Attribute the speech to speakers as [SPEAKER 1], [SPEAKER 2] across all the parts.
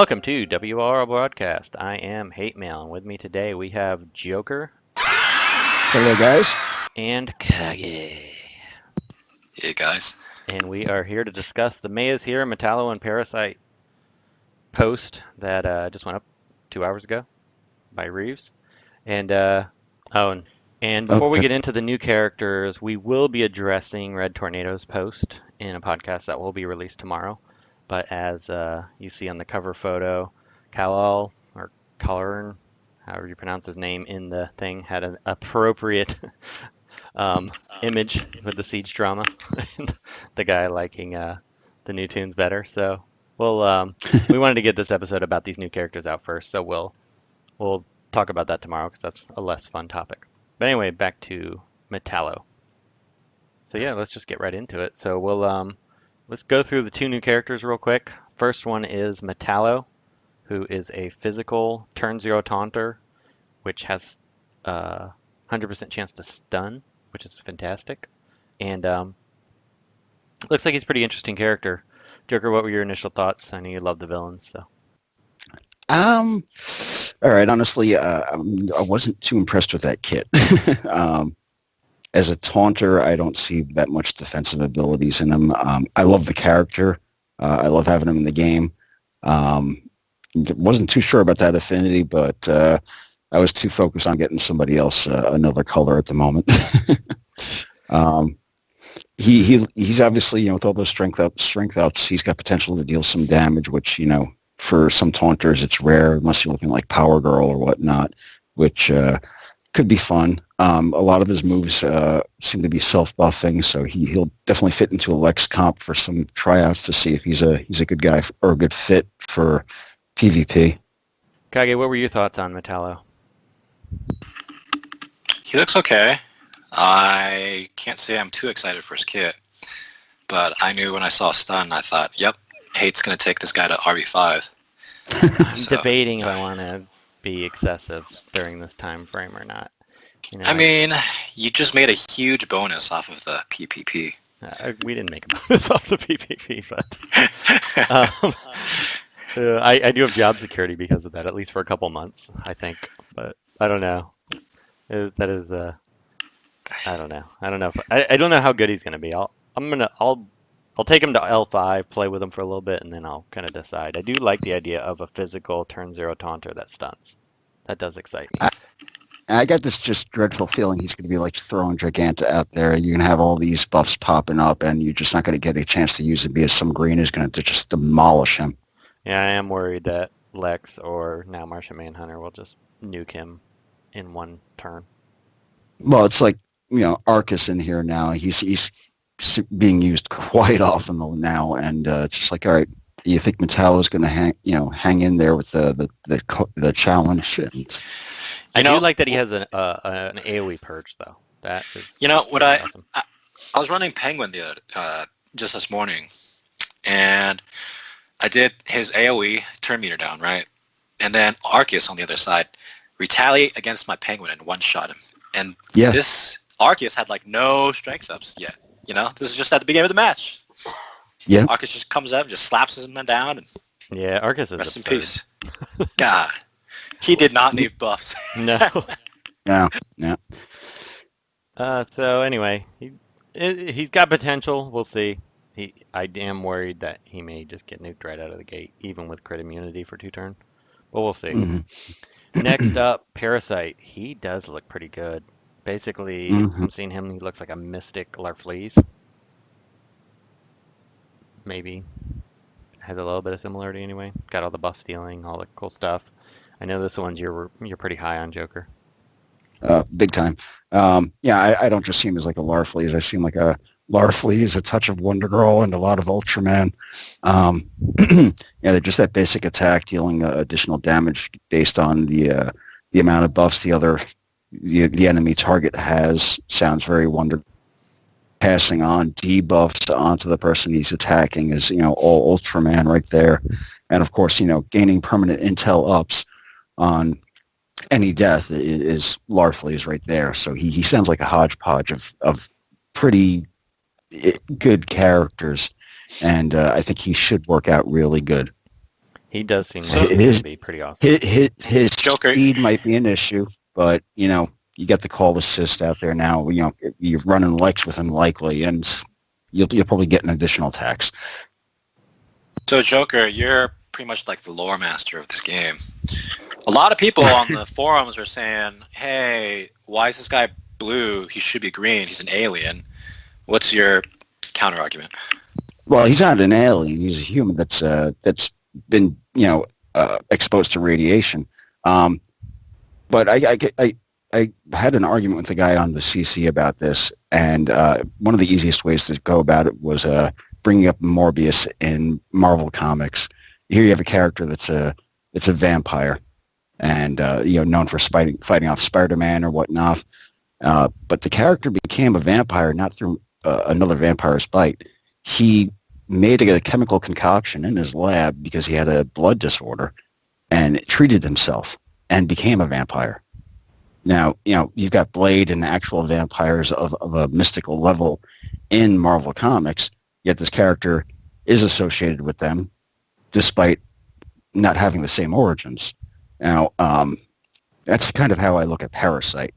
[SPEAKER 1] Welcome to WROL Broadcast. I am Hate Mail, and with me today we have Joker
[SPEAKER 2] Hello, guys.
[SPEAKER 1] and Kage.
[SPEAKER 3] Hey guys.
[SPEAKER 1] And we are here to discuss the May is Here Metallo and Parasite post that just went up 2 hours ago by Reeves. And and before we
[SPEAKER 2] Okay.
[SPEAKER 1] get into the new characters, we will be addressing Red Tornado's post in a podcast that will be released tomorrow. But as you see on the cover photo, Kal-El, or Kalern, however you pronounce his name in the thing, had an appropriate image with the siege drama. The guy liking the new tunes better. So we wanted to get this episode about these new characters out first. So we'll talk about that tomorrow because that's a less fun topic. But anyway, back to Metallo. So yeah, let's just get right into it. So let's go through the two new characters real quick. First one is Metallo, who is a physical turn zero taunter, which has 100% chance to stun, which is fantastic. And looks like he's a pretty interesting character. Joker, what were your initial thoughts? I know you love the villains, so.
[SPEAKER 2] All right. Honestly, I wasn't too impressed with that kit. As a taunter, I don't see that much defensive abilities in him. I love the character. I love having him in the game. Wasn't too sure about that affinity, but I was too focused on getting somebody else another color at the moment. He's obviously, with all those strength ups, he's got potential to deal some damage, which, for some taunters, it's rare unless you're looking like Power Girl or whatnot, which could be fun. A lot of his moves seem to be self-buffing, so he'll definitely fit into a Lex comp for some tryouts to see if he's a good guy or a good fit for PvP.
[SPEAKER 1] Kage, what were your thoughts on Metallo?
[SPEAKER 3] He looks okay. I can't say I'm too excited for his kit, but I knew when I saw stun, I thought, yep, Hate's going to take this guy to RB5.
[SPEAKER 1] I'm debating if I want to be excessive during this time frame or not.
[SPEAKER 3] I mean, you just made a huge bonus off of the PPP.
[SPEAKER 1] We didn't make a bonus off the PPP, but I do have job security because of that, at least for a couple months, I think. But I don't know. That is I don't know. I don't know I don't know how good he's gonna be. I'll take him to L5, play with him for a little bit, and then I'll kind of decide. I do like the idea of a physical turn zero taunter that stuns. That does excite me.
[SPEAKER 2] I got this just dreadful feeling he's going to be like throwing Giganta out there. You're going to have all these buffs popping up, and you're just not going to get a chance to use it because some green is going to just demolish him.
[SPEAKER 1] Yeah, I am worried that Lex or now Martian Manhunter will just nuke him in one turn.
[SPEAKER 2] Well, it's like, Arcus in here now. He's being used quite often now, and just like, all right, you think Metallo is going to hang in there with the challenge? And
[SPEAKER 1] I do like that he has an AoE purge though. That is awesome.
[SPEAKER 3] I was running Penguin just this morning, and I did his AoE turn meter down, right? And then Arceus on the other side retaliate against my Penguin and one-shot him. And this Arceus had like no strength ups yet. This is just at the beginning of the match.
[SPEAKER 2] Yeah.
[SPEAKER 3] Arceus just comes up and just slaps his man down. And
[SPEAKER 1] yeah, Arceus is
[SPEAKER 3] rest
[SPEAKER 1] absurd.
[SPEAKER 3] in peace. God, he did not need buffs.
[SPEAKER 1] No.
[SPEAKER 2] No.
[SPEAKER 1] So anyway, he's got potential. We'll see. I am worried that he may just get nuked right out of the gate, even with crit immunity for 2 turn. But we'll see.
[SPEAKER 2] Mm-hmm.
[SPEAKER 1] Next up, Parasite. He does look pretty good. Basically, I'm seeing him. He looks like a mystic Larfleeze. Maybe has a little bit of similarity anyway. Got all the buff stealing, all the cool stuff. I know this one's you're pretty high on, Joker.
[SPEAKER 2] Big time. I don't just see him as like a Larfleeze. I see him like a Larfleeze, a touch of Wonder Girl, and a lot of Ultraman. They're just that basic attack, dealing additional damage based on the amount of buffs the enemy target has. Sounds very Wonder. Passing on debuffs onto the person he's attacking is, all Ultraman right there. And of course, gaining permanent intel ups on any death is Larfleeze right there. So he sounds like a hodgepodge of pretty good characters, and I think he should work out really good.
[SPEAKER 1] He does seem
[SPEAKER 3] So-
[SPEAKER 1] like he's going to be pretty awesome.
[SPEAKER 2] His
[SPEAKER 3] Joker-
[SPEAKER 2] speed might be an issue, but you know, you got the call assist out there now. You know, you're running Lex with him likely, and you'll probably get an additional attacks.
[SPEAKER 3] So Joker, you're pretty much like the lore master of this game. A lot of people on the forums are saying, "Hey, why is this guy blue? He should be green. He's an alien." What's your counter argument?
[SPEAKER 2] Well, he's not an alien. He's a human that's been exposed to radiation. But I had an argument with the guy on the CC about this, and one of the easiest ways to go about it was bringing up Morbius in Marvel Comics. Here you have a character that's a vampire, and known for fighting off Spider-Man or whatnot. But the character became a vampire not through another vampire's bite. He made a chemical concoction in his lab because he had a blood disorder, and treated himself and became a vampire. Now, you've got Blade and actual vampires of a mystical level in Marvel Comics, yet this character is associated with them despite not having the same origins. Now, that's kind of how I look at Parasite.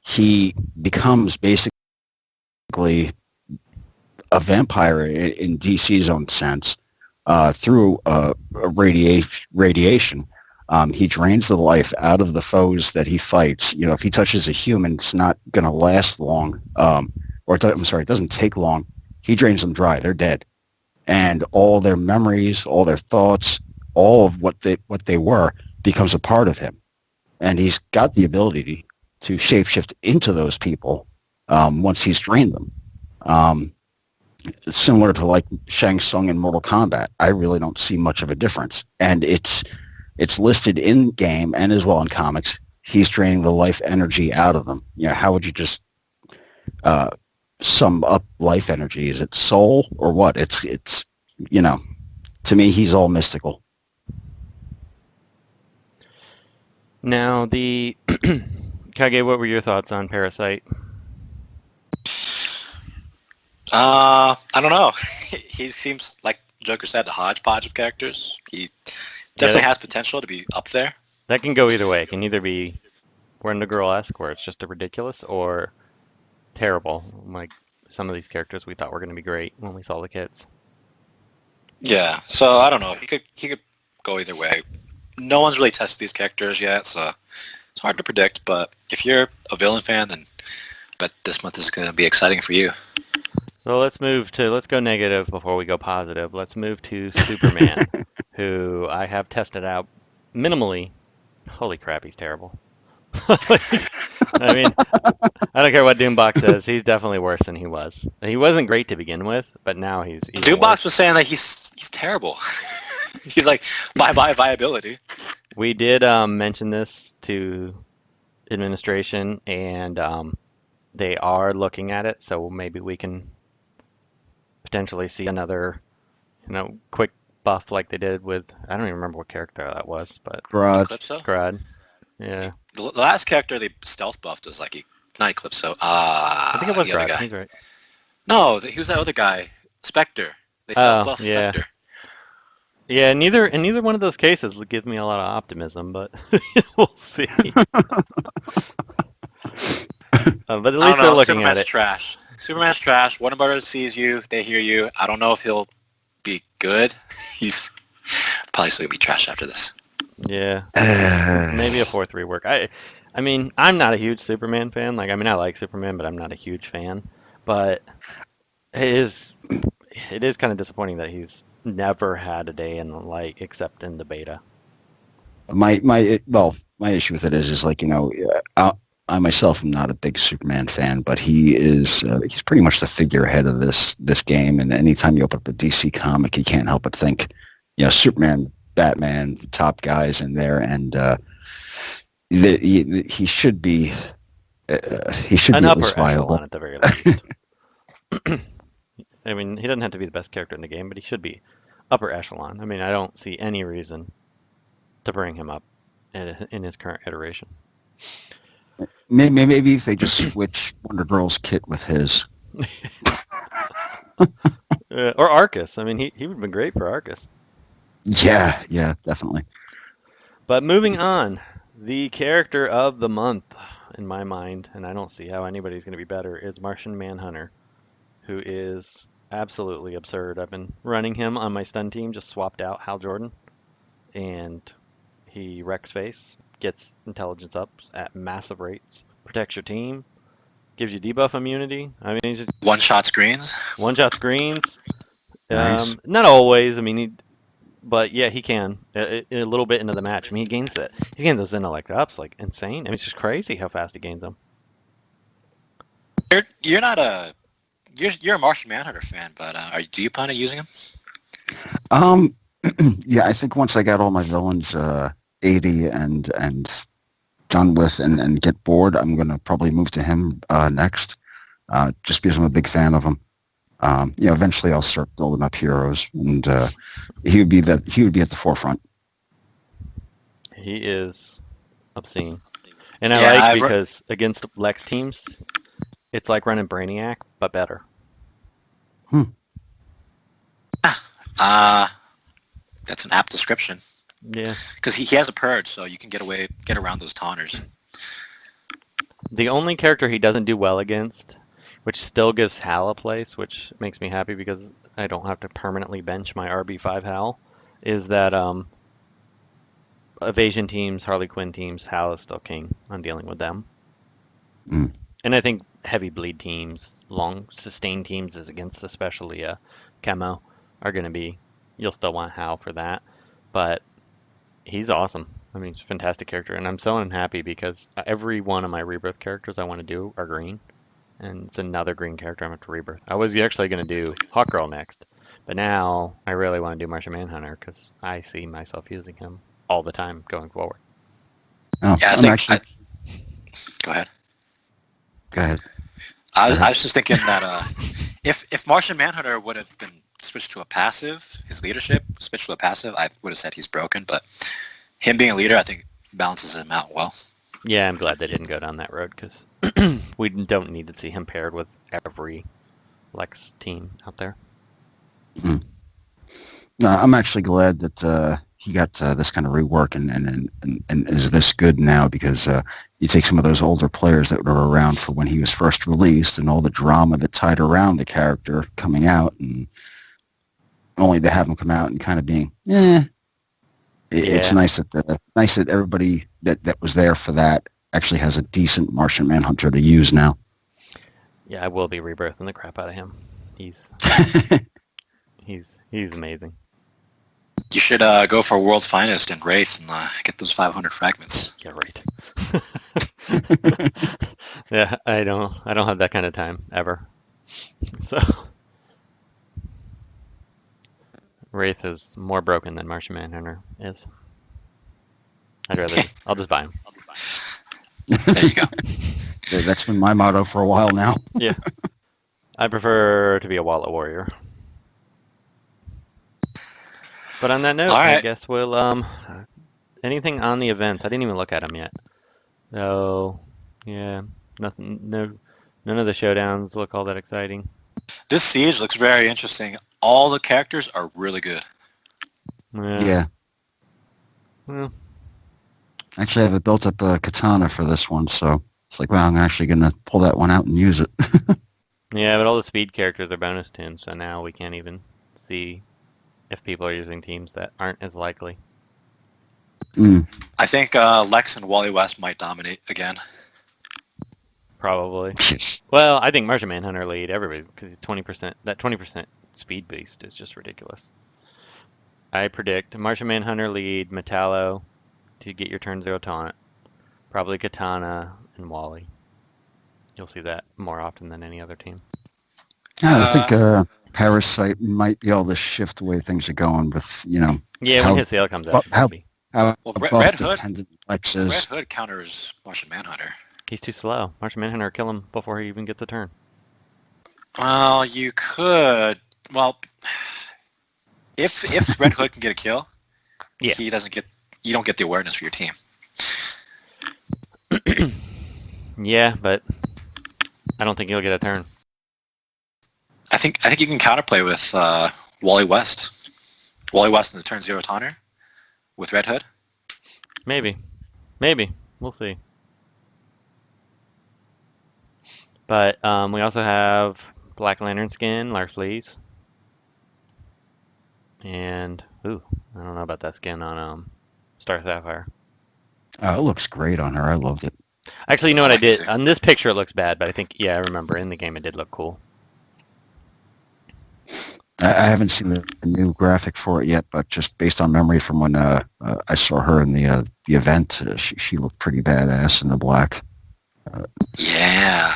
[SPEAKER 2] He becomes basically a vampire in DC's own sense through radiation. He drains the life out of the foes that he fights. If he touches a human, it's not going to last long. It doesn't take long. He drains them dry. They're dead. And all their memories, all their thoughts, all of what they were becomes a part of him. And he's got the ability to shapeshift into those people once he's drained them. Similar to like Shang Tsung in Mortal Kombat. I really don't see much of a difference. And it's listed in game and as well in comics. He's draining the life energy out of them. How would you just sum up life energy? Is it soul or what? It's to me, he's all mystical.
[SPEAKER 1] Now, Kage, what were your thoughts on Parasite?
[SPEAKER 3] I don't know. He seems like Joker said, a hodgepodge of characters. He definitely has potential to be up there.
[SPEAKER 1] That can go either way. It can either be Wonder-Girl-esque, where it's just a ridiculous, or terrible, like some of these characters we thought were going to be great when we saw the kits.
[SPEAKER 3] Yeah, so I don't know. He could go either way. No one's really tested these characters yet, so it's hard to predict. But if you're a villain fan, then I bet this month is going to be exciting for you.
[SPEAKER 1] So let's go negative before we go positive. Let's move to Superman, who I have tested out minimally. Holy crap, he's terrible. I mean, I don't care what Doombox says. He's definitely worse than he was. He wasn't great to begin with, but now he's even
[SPEAKER 3] Doombox
[SPEAKER 1] worse.
[SPEAKER 3] was saying that he's terrible. He's like, bye viability.
[SPEAKER 1] We did mention this to administration, and they are looking at it, so maybe we can potentially see another, quick buff like they did with, I don't even remember what character that was, but
[SPEAKER 3] Eclipso?
[SPEAKER 1] Grodd. Yeah.
[SPEAKER 3] The last character they stealth buffed was like not Eclipso.
[SPEAKER 1] I think it was
[SPEAKER 3] the other
[SPEAKER 1] Grodd.
[SPEAKER 3] guy.
[SPEAKER 1] He's right.
[SPEAKER 3] No, he was that other guy, Spectre. They stealth buffed
[SPEAKER 1] yeah.
[SPEAKER 3] Spectre.
[SPEAKER 1] Yeah, neither one of those cases gives me a lot of optimism, but we'll see. But at least they're looking
[SPEAKER 3] Superman's
[SPEAKER 1] at it.
[SPEAKER 3] trash. Superman's trash. Warner Brothers sees you. They hear you. I don't know if he'll be good. He's probably still going to be trash after this.
[SPEAKER 1] Yeah. Maybe a fourth rework. I mean, I'm not a huge Superman fan. I like Superman, but I'm not a huge fan. But it is kind of disappointing that he's never had a day in the light except in the beta.
[SPEAKER 2] My issue with it is I myself am not a big Superman fan, but he's pretty much the figurehead of this game. And anytime you open up a DC comic, you can't help but think, Superman, Batman, the top guys in there, and he should be
[SPEAKER 1] An
[SPEAKER 2] at
[SPEAKER 1] upper
[SPEAKER 2] least viable.
[SPEAKER 1] echelon at the very least. I mean, he doesn't have to be the best character in the game, but he should be upper echelon. I mean, I don't see any reason to bring him up in his current iteration.
[SPEAKER 2] Maybe if they just switch Wonder Girl's kit with his.
[SPEAKER 1] Or Arcus. I mean, he would have been great for Arcus.
[SPEAKER 2] Yeah, definitely.
[SPEAKER 1] But moving on, the character of the month, in my mind, and I don't see how anybody's going to be better, is Martian Manhunter, who is absolutely absurd. I've been running him on my stun team, just swapped out Hal Jordan, and he wrecks face, gets intelligence ups at massive rates, protects your team, gives you debuff immunity. I mean, he's just
[SPEAKER 3] One-shot screens.
[SPEAKER 1] one-shot screens.
[SPEAKER 2] Nice.
[SPEAKER 1] Not always. I mean, but yeah, he can a little bit into the match. I mean, he gains it. He gains those intellect ups like insane. I mean, it's just crazy how fast he gains them.
[SPEAKER 3] You're not a you're a Martian Manhunter fan, but do you plan on using him?
[SPEAKER 2] Um, yeah, I think once I got all my villains 80 and done with and get bored, I'm gonna probably move to him next. Just because I'm a big fan of him. Eventually I'll start building up heroes, and he would be at the forefront.
[SPEAKER 1] He is obscene, and I
[SPEAKER 3] Yeah,
[SPEAKER 1] like because against Lex teams, it's like running Brainiac but better.
[SPEAKER 3] that's an apt description.
[SPEAKER 1] Yeah.
[SPEAKER 3] Because he has a purge, so you can get around those taunters.
[SPEAKER 1] The only character he doesn't do well against, which still gives Hal a place, which makes me happy because I don't have to permanently bench my RB5 Hal, is that evasion teams, Harley Quinn teams, Hal is still king on dealing with them.
[SPEAKER 2] Mm.
[SPEAKER 1] And I think heavy bleed teams, long sustained teams, is against especially Chemo, are going to be, you'll still want Hal for that. But he's awesome. I mean, he's a fantastic character, and I'm so unhappy because every one of my rebirth characters I want to do are green, and it's another green character I'm going to rebirth. I was actually going to do Hawkgirl next, but now I really want to do Martian Manhunter because I see myself using him all the time going forward.
[SPEAKER 2] Oh,
[SPEAKER 3] Yeah, go ahead.
[SPEAKER 2] Go ahead.
[SPEAKER 3] I was just thinking that if Martian Manhunter would have been switched to a passive, his leadership switched to a passive, I would have said he's broken, but him being a leader, I think balances him out well.
[SPEAKER 1] Yeah, I'm glad they didn't go down that road because we don't need to see him paired with every Lex team out there.
[SPEAKER 2] Mm. No, I'm actually glad that he got this kind of rework and is this good now, because you take some of those older players that were around for when he was first released and all the drama that tied around the character coming out, and only to have him come out and kind of being, It's nice that everybody that was there for that actually has a decent Martian Manhunter to use now.
[SPEAKER 1] Yeah, I will be rebirthing the crap out of him. He's amazing.
[SPEAKER 3] You should go for World's Finest and Wraith and get those 500 fragments.
[SPEAKER 1] Yeah, right. Yeah, I don't have that kind of time ever. So Wraith is more broken than Martian Manhunter is. I'll just buy him.
[SPEAKER 3] There you go.
[SPEAKER 2] That's been my motto for a while now.
[SPEAKER 1] Yeah. I prefer to be a wallet warrior. But on that note, I guess we'll anything on the events. I didn't even look at them yet. So, yeah, nothing. None of the showdowns look all that exciting.
[SPEAKER 3] This siege looks very interesting. All the characters are really good.
[SPEAKER 2] Yeah.
[SPEAKER 1] Well,
[SPEAKER 2] actually, I have a built-up katana for this one, so it's like, well, I'm actually going to pull that one out and use it.
[SPEAKER 1] Yeah, but all the speed characters are bonus tunes, so now we can't even see if people are using teams that aren't as likely.
[SPEAKER 2] Mm.
[SPEAKER 3] I think Lex and Wally West might dominate again.
[SPEAKER 1] Probably. Well, I think Martian Manhunter lead everybody because 20%. That 20% speed boost is just ridiculous. I predict Martian Manhunter lead Metallo to get your turn 0 taunt. Probably Katana and Wally. You'll see that more often than any other team.
[SPEAKER 2] Yeah, I think Parasite might be able to shift the way things are going with,
[SPEAKER 1] Yeah, when his sale comes out,
[SPEAKER 2] how
[SPEAKER 3] Red Hood counters Martian Manhunter.
[SPEAKER 1] He's too slow. Martian Manhunter will kill him before he even gets a turn.
[SPEAKER 3] Well, you could. Well, if Red Hood can get a kill,
[SPEAKER 1] yeah,
[SPEAKER 3] you don't get the awareness for your team.
[SPEAKER 1] Yeah, but I don't think he'll get a turn.
[SPEAKER 3] I think you can counterplay with Wally West. Well, he was in the Turn Zero Taunter with Red Hood.
[SPEAKER 1] Maybe. We'll see. But we also have Black Lantern skin, Larfleeze. And, ooh, I don't know about that skin on Star Sapphire.
[SPEAKER 2] It looks great on her. I loved it.
[SPEAKER 1] Actually, you know what I
[SPEAKER 3] like it
[SPEAKER 1] did?
[SPEAKER 3] too.
[SPEAKER 1] On this picture, it looks bad, but I think, yeah, I remember in the game it did look cool.
[SPEAKER 2] I haven't seen the new graphic for it yet, but just based on memory from when I saw her in the event, she looked pretty badass in the black.
[SPEAKER 3] Yeah.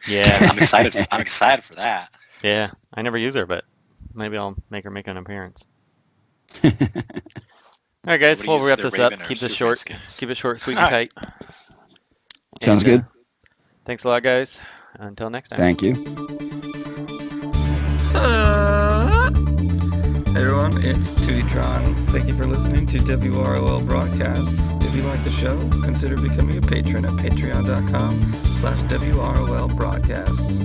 [SPEAKER 1] Yeah,
[SPEAKER 3] I'm excited. I'm excited for that.
[SPEAKER 1] yeah. I never use her, but maybe I'll make her make an appearance. All right, guys.
[SPEAKER 3] Nobody
[SPEAKER 1] We'll
[SPEAKER 3] uses
[SPEAKER 1] wrap
[SPEAKER 3] their
[SPEAKER 1] this up.
[SPEAKER 3] Raven or
[SPEAKER 1] Keep this
[SPEAKER 3] Superman
[SPEAKER 1] short.
[SPEAKER 3] skins.
[SPEAKER 1] Keep it short, sweet,
[SPEAKER 3] All
[SPEAKER 1] and
[SPEAKER 3] right.
[SPEAKER 1] tight.
[SPEAKER 2] Sounds
[SPEAKER 1] And,
[SPEAKER 2] good.
[SPEAKER 1] Thanks a lot, guys. Until next time.
[SPEAKER 2] Thank you.
[SPEAKER 4] Hey everyone, it's Tutitron. Thank you for listening to WROL Broadcasts. If you like the show, consider becoming a patron at patreon.com/WROL Broadcasts.